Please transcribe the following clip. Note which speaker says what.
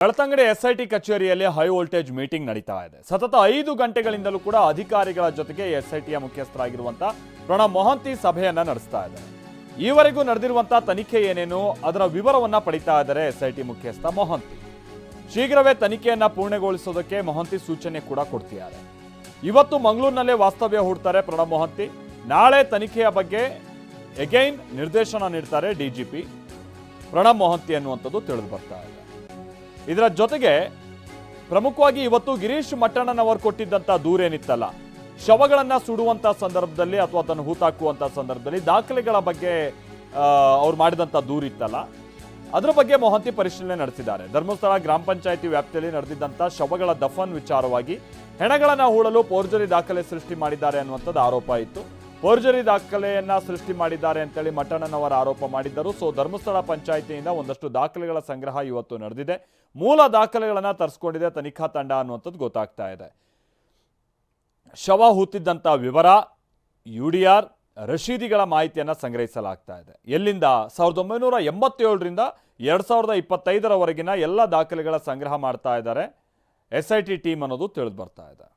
Speaker 1: Belthangady SIT ಕಚೇರಿಯಲ್ಲಿ high voltage meeting ನಡೀತಾ ಇದೆ. ಸತತ 5 ಗಂಟೆಗಳಿಂದಲೂ ಕೂಡ ಅಧಿಕಾರಿಗಳ ಜೊತೆಗೆ ಎಸ್ಐಟಿಯ ಮುಖ್ಯಸ್ಥರಾಗಿರುವಂತಹ ಪ್ರಣಬ್ ಮೊಹಂತಿ ಸಭೆಯನ್ನ ನಡೆಸ್ತಾ ಇದ್ದಾರೆ. ಈವರೆಗೂ ನಡೆದಿರುವಂತಹ ತನಿಖೆ ಏನೇನು ಅದರ ವಿವರವನ್ನ ಪಡಿತಾ ಇದ್ದಾರೆ ಎಸ್ಐಟಿ ಮುಖ್ಯಸ್ಥ ಮೊಹಂತಿ. ಶೀಘ್ರವೇ ತನಿಖೆಯನ್ನ ಪೂರ್ಣಗೊಳಿಸೋದಕ್ಕೆ ಮೊಹಂತಿ ಸೂಚನೆ ಕೂಡ ಕೊಡ್ತಿದ್ದಾರೆ. ಇವತ್ತು ಮಂಗಳೂರಿನಲ್ಲೇ ವಾಸ್ತವ್ಯ ಹೂಡ್ತಾರೆ ಪ್ರಣಬ್ ಮೊಹಂತಿ. ನಾಳೆ ತನಿಖೆಯ ಬಗ್ಗೆ ಅಗೈನ್ ನಿರ್ದೇಶನ ನೀಡ್ತಾರೆ ಡಿಜಿಪಿ ಪ್ರಣಬ್ ಮೊಹಂತಿ ಅನ್ನುವಂಥದ್ದು ತಿಳಿದು ಬರ್ತಾ ಇದೆ. ಇದರ ಜೊತೆಗೆ ಪ್ರಮುಖವಾಗಿ ಇವತ್ತು ಗಿರೀಶ್ ಮಟ್ಟಣ್ಣನವರು ಕೊಟ್ಟಿದ್ದಂಥ ದೂರೇನಿತ್ತಲ್ಲ, ಶವಗಳನ್ನು ಸುಡುವಂಥ ಸಂದರ್ಭದಲ್ಲಿ ಅಥವಾ ಅದನ್ನು ಹೂತಾಕುವಂಥ ಸಂದರ್ಭದಲ್ಲಿ ದಾಖಲೆಗಳ ಬಗ್ಗೆ ಅವ್ರು ಮಾಡಿದಂಥ ದೂರಿತ್ತಲ್ಲ, ಅದರ ಬಗ್ಗೆ ಮೊಹಂತಿ ಪರಿಶೀಲನೆ ನಡೆಸಿದ್ದಾರೆ. ಧರ್ಮಸ್ಥಳ ಗ್ರಾಮ ಪಂಚಾಯಿತಿ ವ್ಯಾಪ್ತಿಯಲ್ಲಿ ನಡೆದಿದ್ದಂಥ ಶವಗಳ ದಫನ್ ವಿಚಾರವಾಗಿ ಹೆಣಗಳನ್ನು ಹೂಳಲು ಫೋರ್ಜರಿ ದಾಖಲೆ ಸೃಷ್ಟಿ ಮಾಡಿದ್ದಾರೆ ಅನ್ನುವಂಥದ್ದು ಆರೋಪ ಇತ್ತು. ಫೋರ್ಜರಿ ದಾಖಲೆಯನ್ನ ಸೃಷ್ಟಿ ಮಾಡಿದ್ದಾರೆ ಅಂತೇಳಿ ಮಟ್ಟಣ್ಣನವರ ಆರೋಪ ಮಾಡಿದ್ದರು. ಸೊ ಧರ್ಮಸ್ಥಳ ಪಂಚಾಯಿತಿಯಿಂದ ಒಂದಷ್ಟು ದಾಖಲೆಗಳ ಸಂಗ್ರಹ ಇವತ್ತು ನಡೆದಿದೆ. ಮೂಲ ದಾಖಲೆಗಳನ್ನ ತರಿಸ್ಕೊಂಡಿದೆ ತನಿಖಾ ತಂಡ ಅನ್ನುವಂಥದ್ದು ಗೊತ್ತಾಗ್ತಾ ಇದೆ. ಶವ ಹೂತಿದ್ದಂಥ ವಿವರ, UDR, ರಶೀದಿಗಳ ಮಾಹಿತಿಯನ್ನು ಸಂಗ್ರಹಿಸಲಾಗ್ತಾ ಇದೆ. ಎಲ್ಲಿಂದ 1987ರಿಂದ 2025ರವರೆಗಿನ ಎಲ್ಲ ದಾಖಲೆಗಳ ಸಂಗ್ರಹ ಮಾಡ್ತಾ ಇದ್ದಾರೆ SIT ಟೀಮ್ ಅನ್ನೋದು ತಿಳಿದು ಬರ್ತಾ ಇದೆ.